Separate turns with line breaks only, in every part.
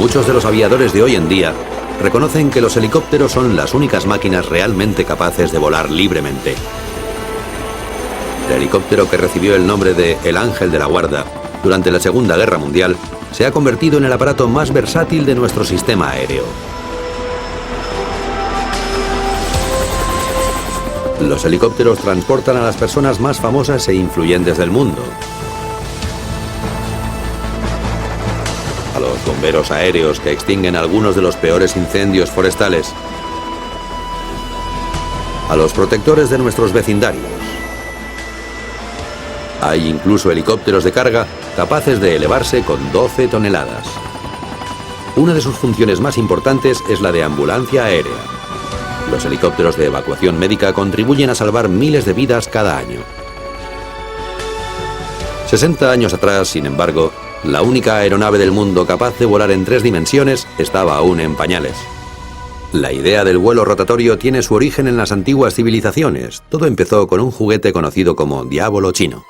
Muchos de los aviadores de hoy en día reconocen que los helicópteros son las únicas máquinas realmente capaces de volar libremente. El helicóptero, que recibió el nombre de El Ángel de la Guarda durante la Segunda Guerra Mundial, se ha convertido en el aparato más versátil de nuestro sistema aéreo. Los helicópteros transportan a las personas más famosas e influyentes del mundo. A los bomberos aéreos, que extinguen algunos de los peores incendios forestales. A los protectores de nuestros vecindarios. Hay incluso helicópteros de carga capaces de elevarse con 12 toneladas. Una de sus funciones más importantes es la de ambulancia aérea. Los helicópteros de evacuación médica contribuyen a salvar miles de vidas cada año. 60 años atrás, sin embargo, la única aeronave del mundo capaz de volar en 3 dimensiones estaba aún en pañales. La idea del vuelo rotatorio tiene su origen en las antiguas civilizaciones. Todo empezó con un juguete conocido como diablo chino.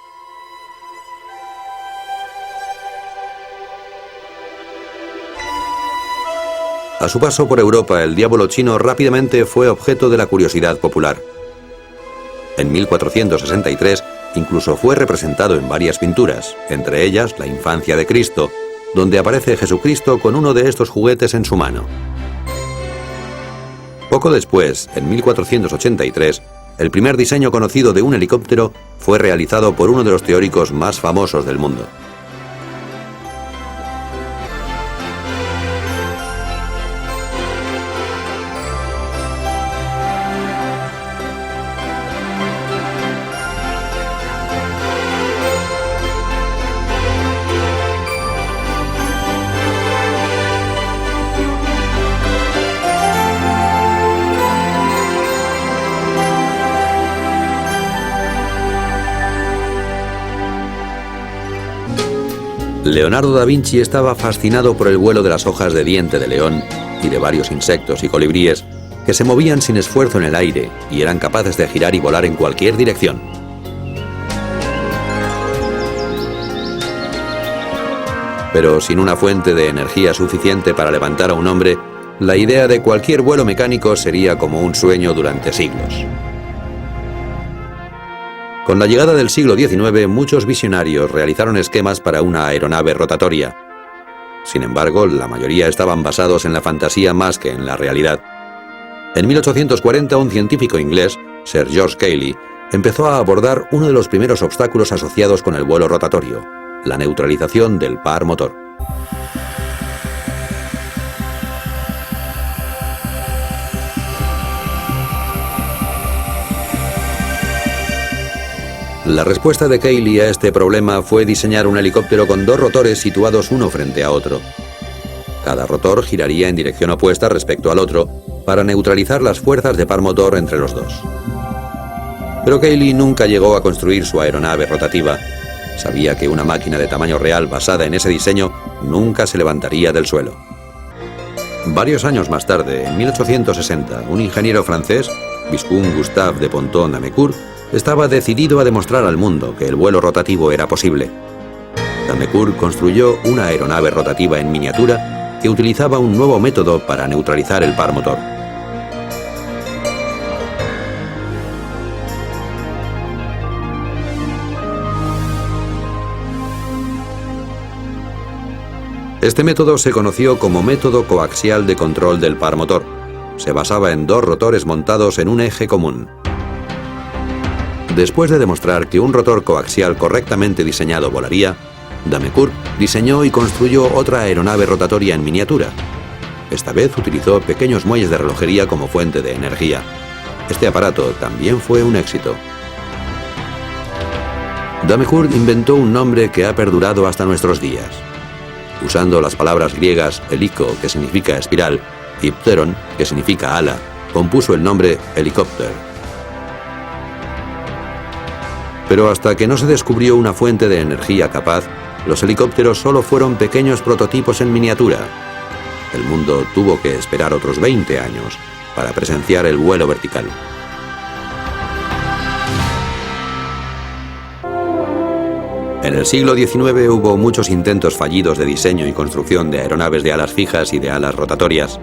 A su paso por Europa, el diablo chino rápidamente fue objeto de la curiosidad popular. En 1463, incluso fue representado en varias pinturas, entre ellas La Infancia de Cristo, donde aparece Jesucristo con uno de estos juguetes en su mano. Poco después, en 1483, el primer diseño conocido de un helicóptero fue realizado por uno de los teóricos más famosos del mundo. Leonardo da Vinci estaba fascinado por el vuelo de las hojas de diente de león y de varios insectos y colibríes que se movían sin esfuerzo en el aire y eran capaces de girar y volar en cualquier dirección. Pero sin una fuente de energía suficiente para levantar a un hombre, la idea de cualquier vuelo mecánico sería como un sueño durante siglos. Con la llegada del siglo XIX, muchos visionarios realizaron esquemas para una aeronave rotatoria. Sin embargo, la mayoría estaban basados en la fantasía más que en la realidad. En 1840, un científico inglés, Sir George Cayley, empezó a abordar uno de los primeros obstáculos asociados con el vuelo rotatorio: la neutralización del par motor. La respuesta de Cayley a este problema fue diseñar un helicóptero con 2 rotores situados uno frente a otro. Cada rotor giraría en dirección opuesta respecto al otro para neutralizar las fuerzas de par motor entre los dos. Pero Cayley nunca llegó a construir su aeronave rotativa. Sabía que una máquina de tamaño real basada en ese diseño nunca se levantaría del suelo. Varios años más tarde, en 1860, un ingeniero francés, Viscount Gustave de Ponton-Amécourt, estaba decidido a demostrar al mundo que el vuelo rotativo era posible. D'Amécourt construyó una aeronave rotativa en miniatura que utilizaba un nuevo método para neutralizar el par motor. Este método se conoció como método coaxial de control del par motor. Se basaba en 2 rotores montados en un eje común. Después de demostrar que un rotor coaxial correctamente diseñado volaría, D'Amécourt diseñó y construyó otra aeronave rotatoria en miniatura. Esta vez utilizó pequeños muelles de relojería como fuente de energía. Este aparato también fue un éxito. D'Amécourt inventó un nombre que ha perdurado hasta nuestros días. Usando las palabras griegas heliko, que significa espiral, y pteron, que significa ala, compuso el nombre helicóptero. Pero hasta que no se descubrió una fuente de energía capaz, los helicópteros solo fueron pequeños prototipos en miniatura. El mundo tuvo que esperar otros 20 años para presenciar el vuelo vertical. En el siglo XIX hubo muchos intentos fallidos de diseño y construcción de aeronaves de alas fijas y de alas rotatorias.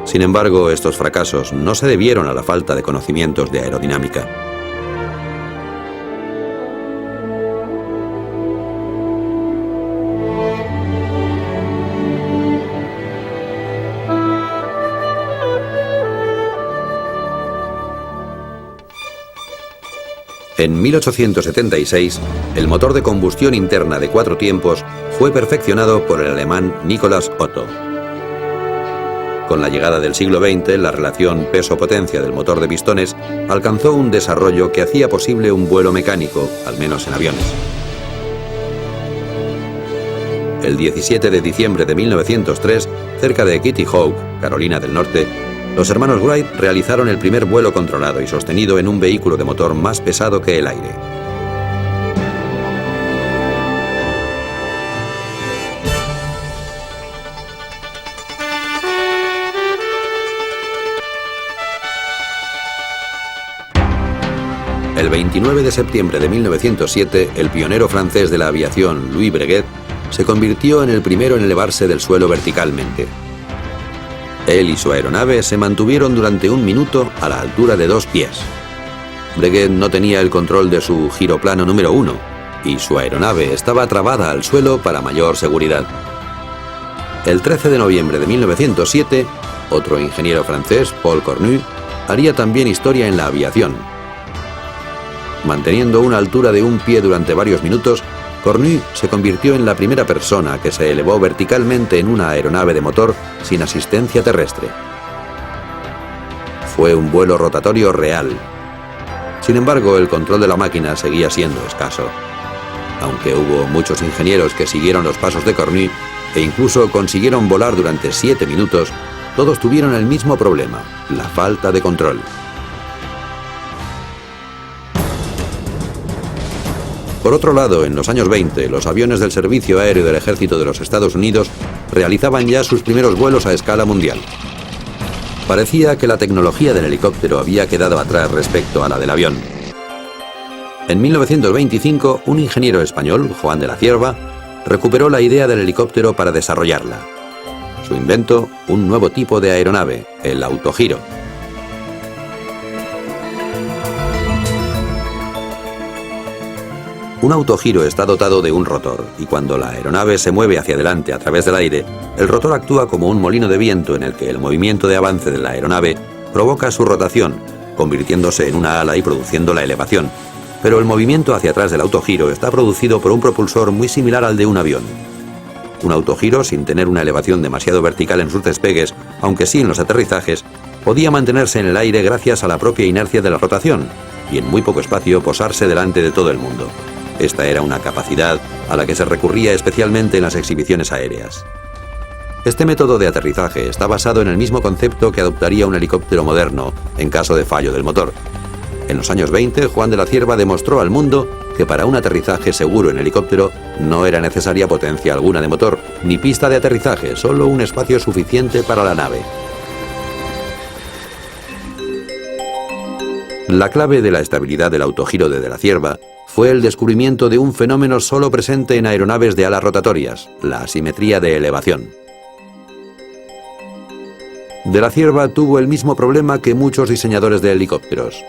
Sin embargo, estos fracasos no se debieron a la falta de conocimientos de aerodinámica. En 1876, el motor de combustión interna de 4 tiempos fue perfeccionado por el alemán Nicolas Otto. Con la llegada del siglo XX, la relación peso-potencia del motor de pistones alcanzó un desarrollo que hacía posible un vuelo mecánico, al menos en aviones. El 17 de diciembre de 1903, cerca de Kitty Hawk, Carolina del Norte, los hermanos Wright realizaron el primer vuelo controlado y sostenido en un vehículo de motor más pesado que el aire. El 29 de septiembre de 1907, el pionero francés de la aviación, Louis Breguet, se convirtió en el primero en elevarse del suelo verticalmente. Él y su aeronave se mantuvieron durante 1 minuto a la altura de 2 pies. Breguet no tenía el control de su giroplano número 1 y su aeronave estaba trabada al suelo para mayor seguridad. El 13 de noviembre de 1907, otro ingeniero francés, Paul Cornu, haría también historia en la aviación. Manteniendo una altura de 1 pie durante varios minutos, Cornu se convirtió en la primera persona que se elevó verticalmente en una aeronave de motor sin asistencia terrestre. Fue un vuelo rotatorio real. Sin embargo, el control de la máquina seguía siendo escaso. Aunque hubo muchos ingenieros que siguieron los pasos de Cornu e incluso consiguieron volar durante 7 minutos, todos tuvieron el mismo problema, la falta de control. Por otro lado, en los años 20, los aviones del Servicio Aéreo del Ejército de los Estados Unidos realizaban ya sus primeros vuelos a escala mundial. Parecía que la tecnología del helicóptero había quedado atrás respecto a la del avión. En 1925, un ingeniero español, Juan de la Cierva, recuperó la idea del helicóptero para desarrollarla. Su invento, un nuevo tipo de aeronave, el autogiro. Un autogiro está dotado de un rotor, y cuando la aeronave se mueve hacia adelante a través del aire, el rotor actúa como un molino de viento en el que el movimiento de avance de la aeronave provoca su rotación, convirtiéndose en una ala y produciendo la elevación. Pero el movimiento hacia atrás del autogiro está producido por un propulsor muy similar al de un avión. Un autogiro, sin tener una elevación demasiado vertical en sus despegues, aunque sí en los aterrizajes, podía mantenerse en el aire gracias a la propia inercia de la rotación, y en muy poco espacio posarse delante de todo el mundo. Esta era una capacidad a la que se recurría especialmente en las exhibiciones aéreas. Este método de aterrizaje está basado en el mismo concepto que adoptaría un helicóptero moderno en caso de fallo del motor. En los años 20, Juan de la Cierva demostró al mundo que para un aterrizaje seguro en helicóptero no era necesaria potencia alguna de motor, ni pista de aterrizaje, solo un espacio suficiente para la nave. La clave de la estabilidad del autogiro de la Cierva fue el descubrimiento de un fenómeno solo presente en aeronaves de alas rotatorias, la asimetría de elevación. De la Cierva tuvo el mismo problema que muchos diseñadores de helicópteros.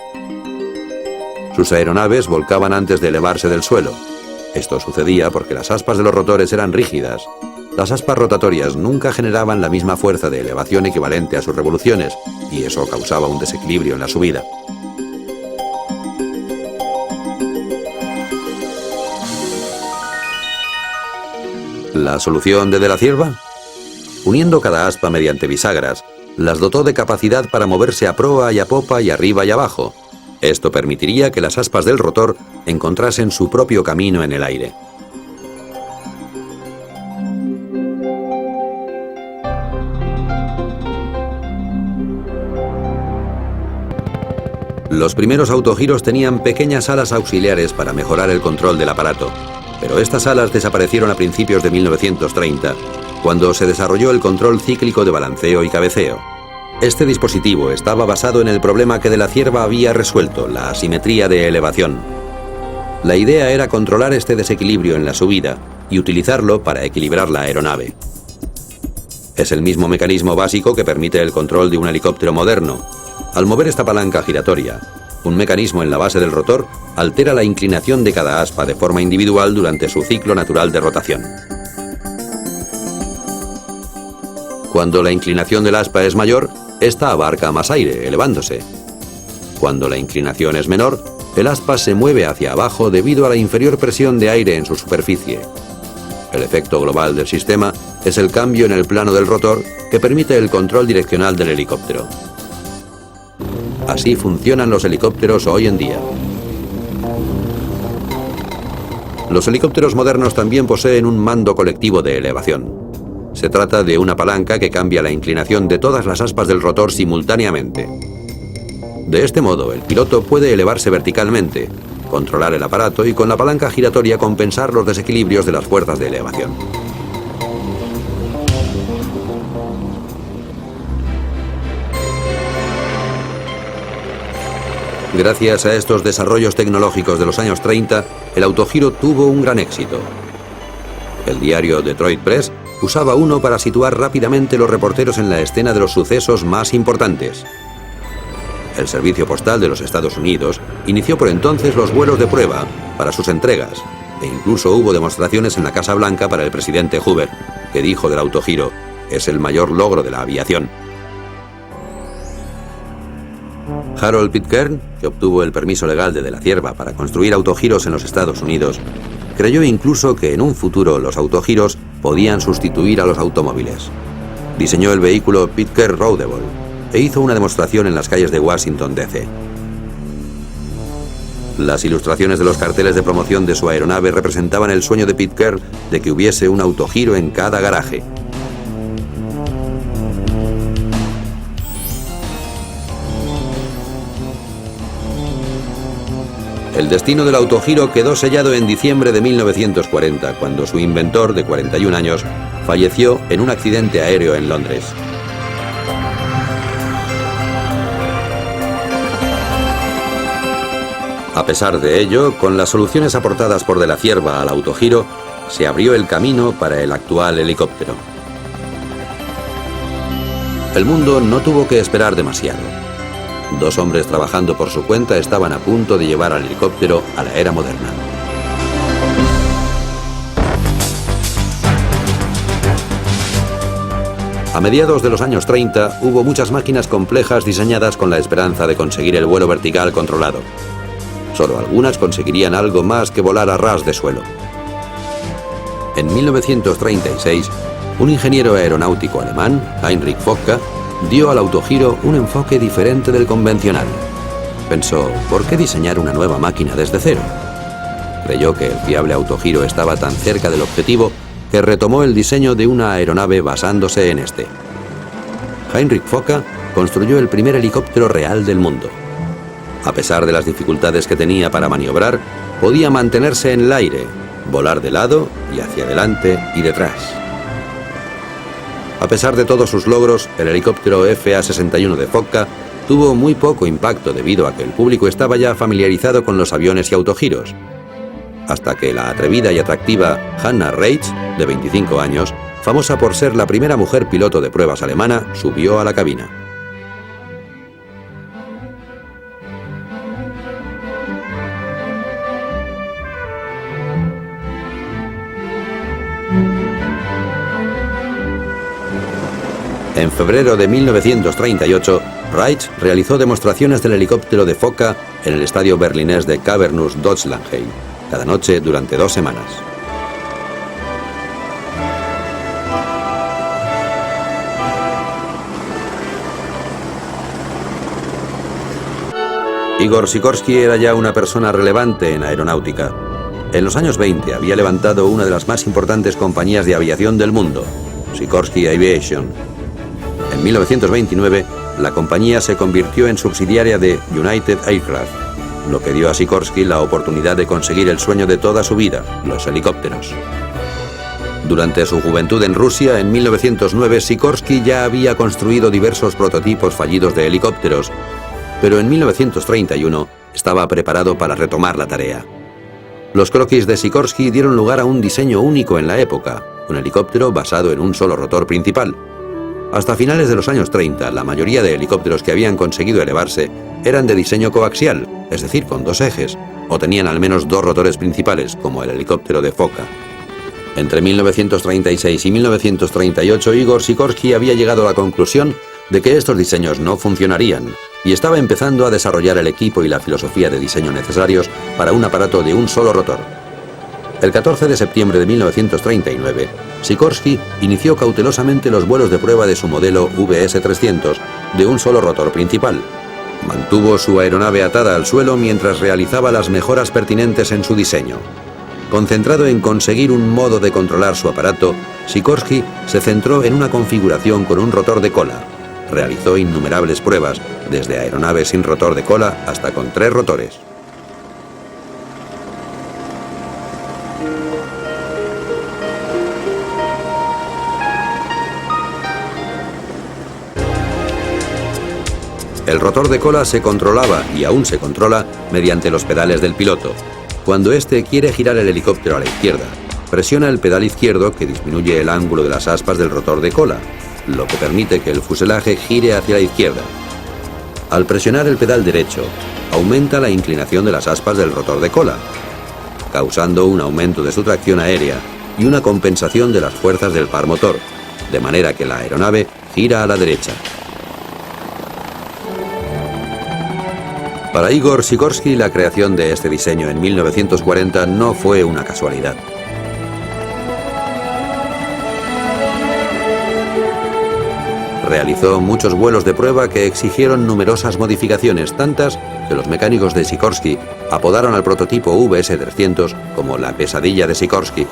Sus aeronaves volcaban antes de elevarse del suelo. Esto sucedía porque las aspas de los rotores eran rígidas. Las aspas rotatorias nunca generaban la misma fuerza de elevación equivalente a sus revoluciones, y eso causaba un desequilibrio en la subida. ¿La solución de la Cierva? Uniendo cada aspa mediante bisagras, las dotó de capacidad para moverse a proa y a popa y arriba y abajo. Esto permitiría que las aspas del rotor encontrasen su propio camino en el aire. Los primeros autogiros tenían pequeñas alas auxiliares para mejorar el control del aparato, pero estas alas desaparecieron a principios de 1930, cuando se desarrolló el control cíclico de balanceo y cabeceo. Este dispositivo estaba basado en el problema que de la Cierva había resuelto, la asimetría de elevación. La idea era controlar este desequilibrio en la subida y utilizarlo para equilibrar la aeronave. Es el mismo mecanismo básico que permite el control de un helicóptero moderno. Al mover esta palanca giratoria, un mecanismo en la base del rotor altera la inclinación de cada aspa de forma individual durante su ciclo natural de rotación. Cuando la inclinación del aspa es mayor, esta abarca más aire, elevándose. Cuando la inclinación es menor, el aspa se mueve hacia abajo debido a la inferior presión de aire en su superficie. El efecto global del sistema es el cambio en el plano del rotor que permite el control direccional del helicóptero. Así funcionan los helicópteros hoy en día. Los helicópteros modernos también poseen un mando colectivo de elevación. Se trata de una palanca que cambia la inclinación de todas las aspas del rotor simultáneamente. De este modo, el piloto puede elevarse verticalmente, controlar el aparato y con la palanca giratoria compensar los desequilibrios de las fuerzas de elevación. Gracias a estos desarrollos tecnológicos de los años 30, el autogiro tuvo un gran éxito. El diario Detroit Press usaba uno para situar rápidamente los reporteros en la escena de los sucesos más importantes. El Servicio Postal de los Estados Unidos inició por entonces los vuelos de prueba para sus entregas, e incluso hubo demostraciones en la Casa Blanca para el presidente Hoover, que dijo del autogiro: "Es el mayor logro de la aviación". Harold Pitcairn, que obtuvo el permiso legal de la Cierva para construir autogiros en los Estados Unidos, creyó incluso que en un futuro los autogiros podían sustituir a los automóviles. Diseñó el vehículo Pitcairn Roadable e hizo una demostración en las calles de Washington, D.C. Las ilustraciones de los carteles de promoción de su aeronave representaban el sueño de Pitcairn de que hubiese un autogiro en cada garaje. El destino del autogiro quedó sellado en diciembre de 1940, cuando su inventor, de 41 años, falleció en un accidente aéreo en Londres. A pesar de ello, con las soluciones aportadas por de la Cierva al autogiro, se abrió el camino para el actual helicóptero. El mundo no tuvo que esperar demasiado. Dos hombres trabajando por su cuenta estaban a punto de llevar al helicóptero a la era moderna. A mediados de los años 30 hubo muchas máquinas complejas diseñadas con la esperanza de conseguir el vuelo vertical controlado. Solo algunas conseguirían algo más que volar a ras de suelo. En 1936, un ingeniero aeronáutico alemán, Heinrich Focke, dio al autogiro un enfoque diferente del convencional. Pensó: ¿por qué diseñar una nueva máquina desde cero? Creyó que el fiable autogiro estaba tan cerca del objetivo que retomó el diseño de una aeronave basándose en este. Heinrich Focke construyó el primer helicóptero real del mundo. A pesar de las dificultades que tenía para maniobrar, podía mantenerse en el aire, volar de lado y hacia adelante y detrás. A pesar de todos sus logros, el helicóptero FA-61 de Focke tuvo muy poco impacto debido a que el público estaba ya familiarizado con los aviones y autogiros, hasta que la atrevida y atractiva Hannah Reitz, de 25 años, famosa por ser la primera mujer piloto de pruebas alemana, subió a la cabina. En febrero de 1938, Reitz realizó demostraciones del helicóptero de Focke en el estadio berlinés de Cavernous Deutschlandheim, cada noche durante 2 semanas. Igor Sikorsky era ya una persona relevante en aeronáutica. En los años 20 había levantado una de las más importantes compañías de aviación del mundo, Sikorsky Aviation. En 1929, la compañía se convirtió en subsidiaria de United Aircraft, lo que dio a Sikorsky la oportunidad de conseguir el sueño de toda su vida, los helicópteros. Durante su juventud en Rusia, en 1909, Sikorsky ya había construido diversos prototipos fallidos de helicópteros, pero en 1931 estaba preparado para retomar la tarea. Los croquis de Sikorsky dieron lugar a un diseño único en la época, un helicóptero basado en un solo rotor principal. Hasta finales de los años 30, la mayoría de helicópteros que habían conseguido elevarse eran de diseño coaxial, es decir, con dos ejes, o tenían al menos dos rotores principales, como el helicóptero de Foka. Entre 1936 y 1938, Igor Sikorsky había llegado a la conclusión de que estos diseños no funcionarían y estaba empezando a desarrollar el equipo y la filosofía de diseño necesarios para un aparato de un solo rotor. El 14 de septiembre de 1939, Sikorsky inició cautelosamente los vuelos de prueba de su modelo VS-300 de un solo rotor principal. Mantuvo su aeronave atada al suelo mientras realizaba las mejoras pertinentes en su diseño. Concentrado en conseguir un modo de controlar su aparato, Sikorsky se centró en una configuración con un rotor de cola. Realizó innumerables pruebas, desde aeronaves sin rotor de cola hasta con 3 rotores. El rotor de cola se controlaba, y aún se controla, mediante los pedales del piloto. Cuando éste quiere girar el helicóptero a la izquierda, presiona el pedal izquierdo que disminuye el ángulo de las aspas del rotor de cola, lo que permite que el fuselaje gire hacia la izquierda. Al presionar el pedal derecho, aumenta la inclinación de las aspas del rotor de cola, causando un aumento de su tracción aérea y una compensación de las fuerzas del par motor, de manera que la aeronave gira a la derecha. Para Igor Sikorsky, la creación de este diseño en 1940 no fue una casualidad. Realizó muchos vuelos de prueba que exigieron numerosas modificaciones, tantas que los mecánicos de Sikorsky apodaron al prototipo VS-300 como la pesadilla de Sikorsky.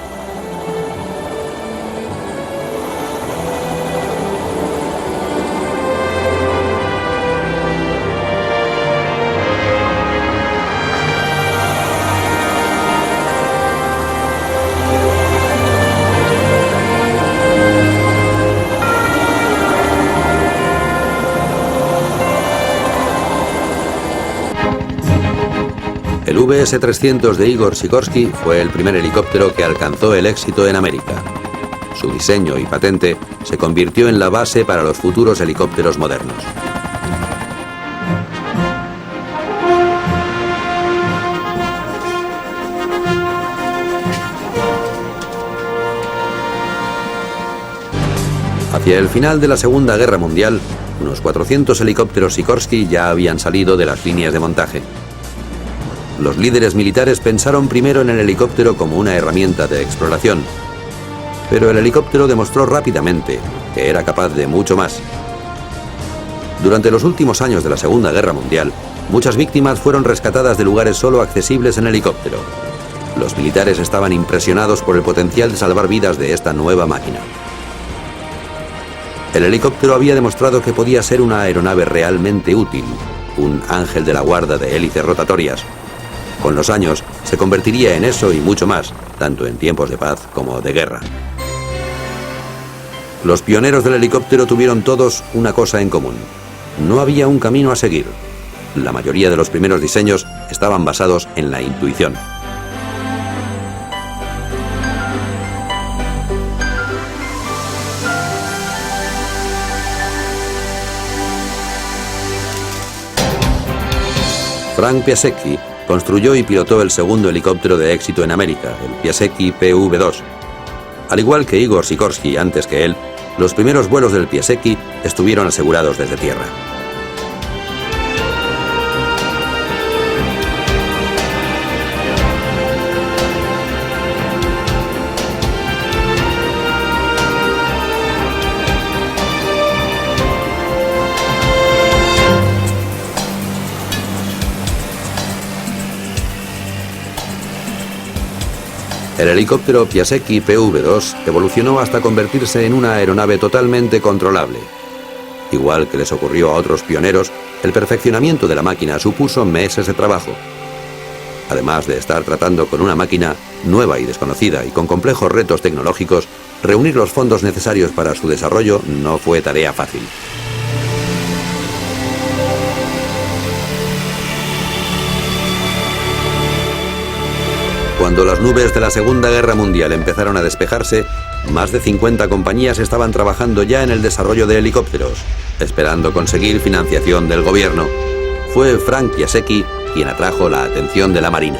El VS-300 de Igor Sikorsky fue el primer helicóptero que alcanzó el éxito en América. Su diseño y patente se convirtió en la base para los futuros helicópteros modernos. Hacia el final de la Segunda Guerra Mundial, unos 400 helicópteros Sikorsky ya habían salido de las líneas de montaje. Los líderes militares pensaron primero en el helicóptero como una herramienta de exploración, pero el helicóptero demostró rápidamente que era capaz de mucho más. Durante los últimos años de la Segunda Guerra Mundial, muchas víctimas fueron rescatadas de lugares solo accesibles en helicóptero. Los militares estaban impresionados por el potencial de salvar vidas de esta nueva máquina. El helicóptero había demostrado que podía ser una aeronave realmente útil, un ángel de la guarda de hélices rotatorias. Con los años, se convertiría en eso y mucho más, tanto en tiempos de paz como de guerra. Los pioneros del helicóptero tuvieron todos una cosa en común. No había un camino a seguir. La mayoría de los primeros diseños estaban basados en la intuición. Frank Piasecki construyó y pilotó el segundo helicóptero de éxito en América, el Piasecki PV-2. Al igual que Igor Sikorsky antes que él, los primeros vuelos del Piasecki estuvieron asegurados desde tierra. El helicóptero Piasecki PV-2 evolucionó hasta convertirse en una aeronave totalmente controlable. Igual que les ocurrió a otros pioneros, el perfeccionamiento de la máquina supuso meses de trabajo. Además de estar tratando con una máquina nueva y desconocida y con complejos retos tecnológicos, reunir los fondos necesarios para su desarrollo no fue tarea fácil. Cuando las nubes de la Segunda Guerra Mundial empezaron a despejarse, más de 50 compañías estaban trabajando ya en el desarrollo de helicópteros, esperando conseguir financiación del gobierno. Fue Frank Piasecki quien atrajo la atención de la Marina.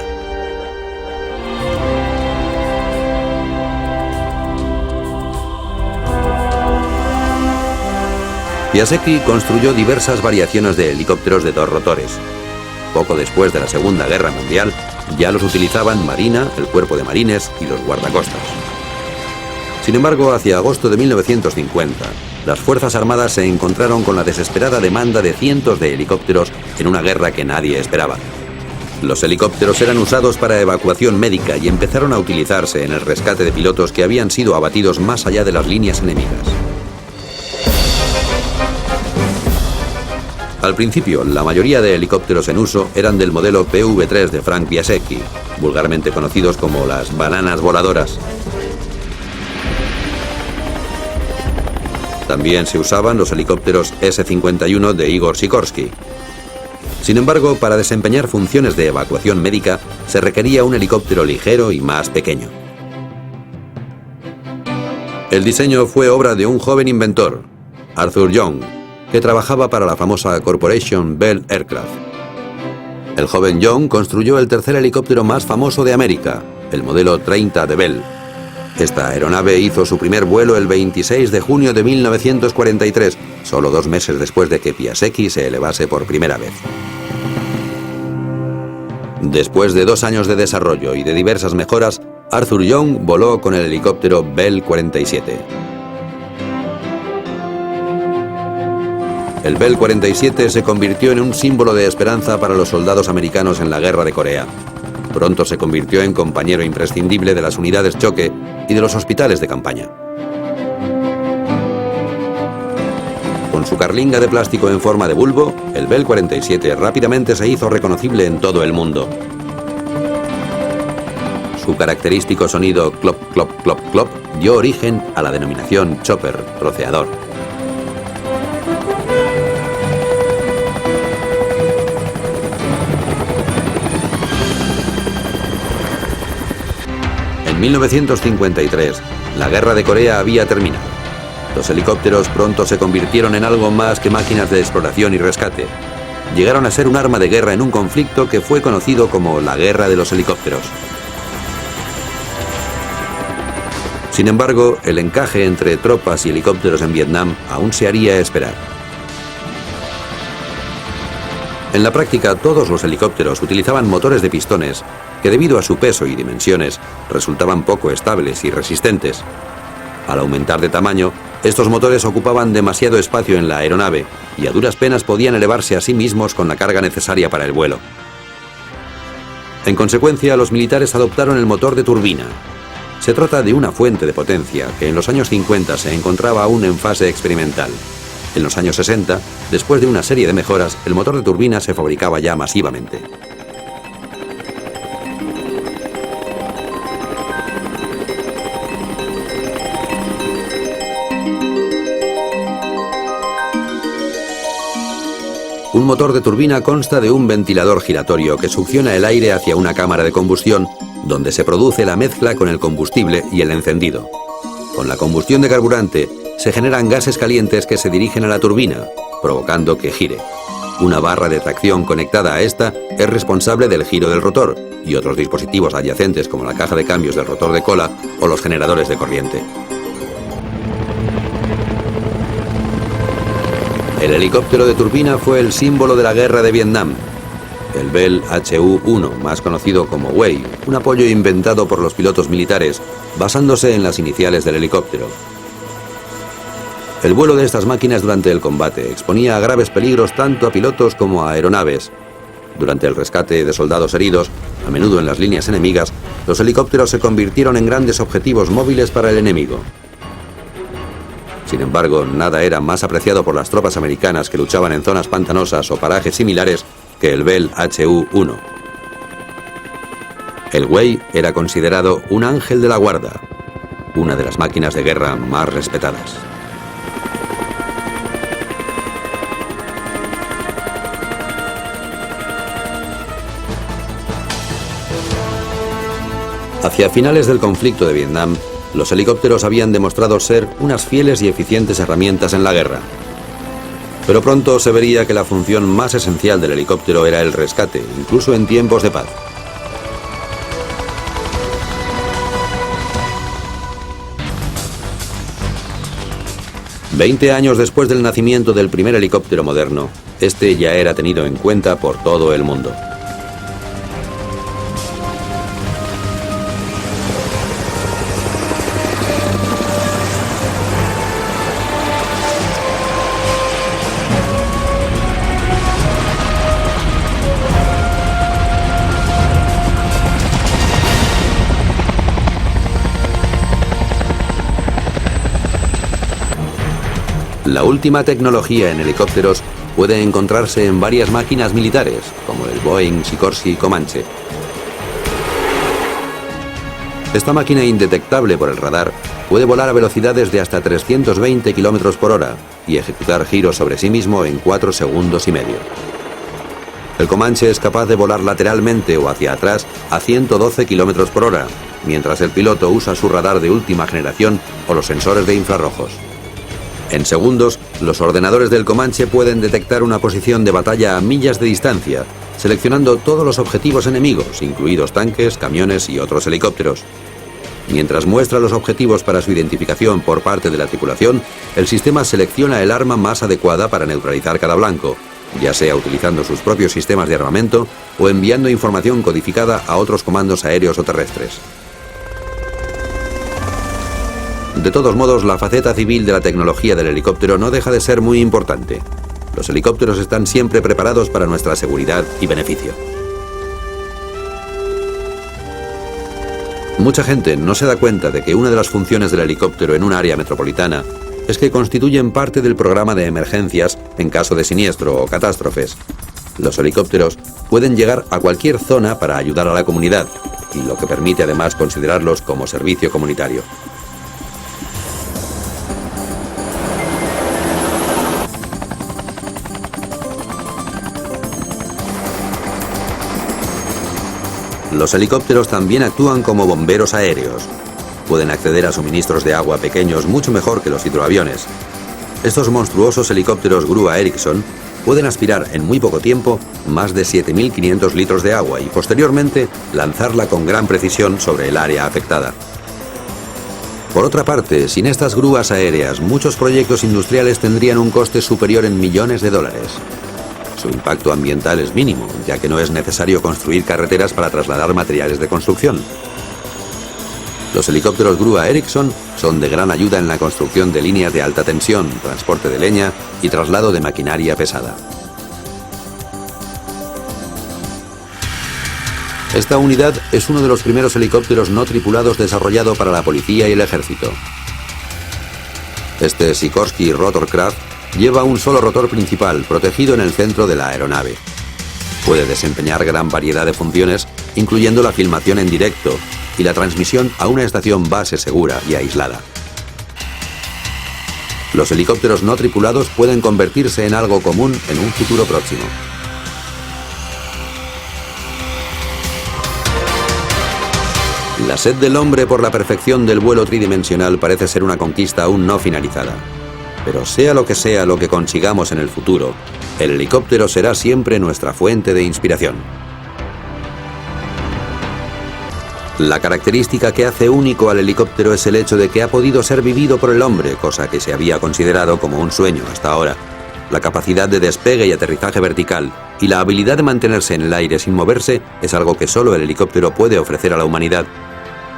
Piasecki construyó diversas variaciones de helicópteros de 2 rotores. Poco después de la Segunda Guerra Mundial, ya los utilizaban Marina, el Cuerpo de Marines y los guardacostas. Sin embargo, hacia agosto de 1950, las Fuerzas Armadas se encontraron con la desesperada demanda de cientos de helicópteros en una guerra que nadie esperaba. Los helicópteros eran usados para evacuación médica y empezaron a utilizarse en el rescate de pilotos que habían sido abatidos más allá de las líneas enemigas. Al principio, la mayoría de helicópteros en uso eran del modelo PV-3 de Frank Piasecki, vulgarmente conocidos como las bananas voladoras. También se usaban los helicópteros S-51 de Igor Sikorsky. Sin embargo, para desempeñar funciones de evacuación médica, se requería un helicóptero ligero y más pequeño. El diseño fue obra de un joven inventor, Arthur Young, que trabajaba para la famosa Corporation Bell Aircraft. El joven Young construyó el tercer helicóptero más famoso de América, el modelo 30 de Bell. Esta aeronave hizo su primer vuelo el 26 de junio de 1943, solo 2 meses después de que Piasecki se elevase por primera vez. Después de 2 años de desarrollo y de diversas mejoras, Arthur Young voló con el helicóptero Bell 47. El Bell 47 se convirtió en un símbolo de esperanza para los soldados americanos en la Guerra de Corea. Pronto se convirtió en compañero imprescindible de las unidades choque y de los hospitales de campaña. Con su carlinga de plástico en forma de bulbo, el Bell 47 rápidamente se hizo reconocible en todo el mundo. Su característico sonido clop, clop, clop, clop dio origen a la denominación chopper, troceador. En 1953, la Guerra de Corea había terminado. Los helicópteros pronto se convirtieron en algo más que máquinas de exploración y rescate. Llegaron a ser un arma de guerra en un conflicto que fue conocido como la Guerra de los Helicópteros. Sin embargo, el encaje entre tropas y helicópteros en Vietnam aún se haría esperar. En la práctica, todos los helicópteros utilizaban motores de pistones que, debido a su peso y dimensiones, resultaban poco estables y resistentes. Al aumentar de tamaño, estos motores ocupaban demasiado espacio en la aeronave y a duras penas podían elevarse a sí mismos con la carga necesaria para el vuelo. En consecuencia, los militares adoptaron el motor de turbina. Se trata de una fuente de potencia que en los años 50 se encontraba aún en fase experimental. En los años 60, después de una serie de mejoras, el motor de turbina se fabricaba ya masivamente. Un motor de turbina consta de un ventilador giratorio que succiona el aire hacia una cámara de combustión, donde se produce la mezcla con el combustible y el encendido. Con la combustión de carburante, se generan gases calientes que se dirigen a la turbina, provocando que gire. Una barra de tracción conectada a esta es responsable del giro del rotor y otros dispositivos adyacentes como la caja de cambios del rotor de cola o los generadores de corriente. El helicóptero de turbina fue el símbolo de la guerra de Vietnam. El Bell HU-1, más conocido como Huey, un apoyo inventado por los pilotos militares, basándose en las iniciales del helicóptero. El vuelo de estas máquinas durante el combate exponía a graves peligros tanto a pilotos como a aeronaves. Durante el rescate de soldados heridos, a menudo en las líneas enemigas, los helicópteros se convirtieron en grandes objetivos móviles para el enemigo. Sin embargo, nada era más apreciado por las tropas americanas que luchaban en zonas pantanosas o parajes similares que el Bell HU-1. El Huey era considerado un ángel de la guarda, una de las máquinas de guerra más respetadas. Hacia finales del conflicto de Vietnam, los helicópteros habían demostrado ser unas fieles y eficientes herramientas en la guerra. Pero pronto se vería que la función más esencial del helicóptero era el rescate, incluso en tiempos de paz. Veinte años después del nacimiento del primer helicóptero moderno, este ya era tenido en cuenta por todo el mundo. La última tecnología en helicópteros puede encontrarse en varias máquinas militares, como el Boeing Sikorsky Comanche. Esta máquina indetectable por el radar puede volar a velocidades de hasta 320 km por hora y ejecutar giros sobre sí mismo en 4 segundos y medio. El Comanche es capaz de volar lateralmente o hacia atrás a 112 km por hora, mientras el piloto usa su radar de última generación o los sensores de infrarrojos. En segundos, los ordenadores del Comanche pueden detectar una posición de batalla a millas de distancia, seleccionando todos los objetivos enemigos, incluidos tanques, camiones y otros helicópteros. Mientras muestra los objetivos para su identificación por parte de la tripulación, el sistema selecciona el arma más adecuada para neutralizar cada blanco, ya sea utilizando sus propios sistemas de armamento o enviando información codificada a otros comandos aéreos o terrestres. De todos modos, la faceta civil de la tecnología del helicóptero no deja de ser muy importante. Los helicópteros están siempre preparados para nuestra seguridad y beneficio. Mucha gente no se da cuenta de que una de las funciones del helicóptero en un área metropolitana es que constituyen parte del programa de emergencias en caso de siniestro o catástrofes. Los helicópteros pueden llegar a cualquier zona para ayudar a la comunidad, y lo que permite además considerarlos como servicio comunitario. Los helicópteros también actúan como bomberos aéreos. Pueden acceder a suministros de agua pequeños mucho mejor que los hidroaviones. Estos monstruosos helicópteros grúa Ericsson pueden aspirar en muy poco tiempo más de 7.500 litros de agua y posteriormente lanzarla con gran precisión sobre el área afectada. Por otra parte, sin estas grúas aéreas, muchos proyectos industriales tendrían un coste superior en millones de dólares. Su impacto ambiental es mínimo, ya que no es necesario construir carreteras para trasladar materiales de construcción. Los helicópteros grúa Ericsson son de gran ayuda en la construcción de líneas de alta tensión, transporte de leña y traslado de maquinaria pesada. Esta unidad es uno de los primeros helicópteros no tripulados desarrollado para la policía y el ejército. Este Sikorsky Rotorcraft lleva un solo rotor principal protegido en el centro de la aeronave. Puede desempeñar gran variedad de funciones, incluyendo la filmación en directo y la transmisión a una estación base segura y aislada. Los helicópteros no tripulados pueden convertirse en algo común en un futuro próximo. La sed del hombre por la perfección del vuelo tridimensional parece ser una conquista aún no finalizada. Pero sea lo que consigamos en el futuro, el helicóptero será siempre nuestra fuente de inspiración. La característica que hace único al helicóptero es el hecho de que ha podido ser vivido por el hombre, cosa que se había considerado como un sueño hasta ahora. La capacidad de despegue y aterrizaje vertical y la habilidad de mantenerse en el aire sin moverse es algo que solo el helicóptero puede ofrecer a la humanidad.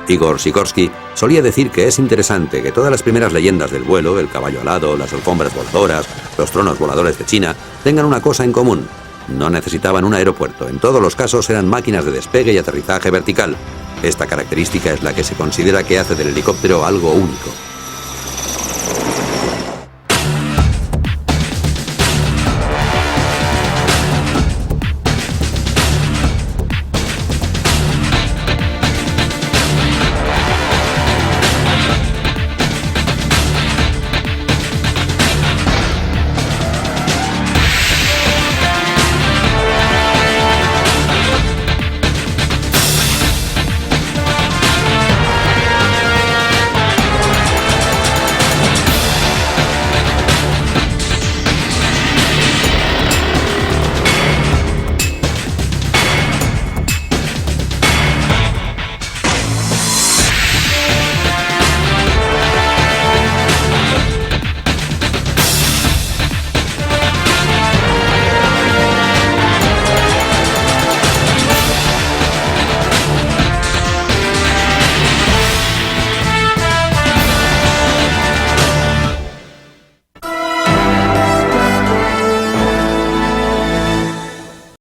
Igor Sikorsky solía decir que es interesante que todas las primeras leyendas del vuelo, el caballo alado, las alfombras voladoras, los tronos voladores de China, tengan una cosa en común. No necesitaban un aeropuerto, en todos los casos eran máquinas de despegue y aterrizaje vertical. Esta característica es la que se considera que hace del helicóptero algo único.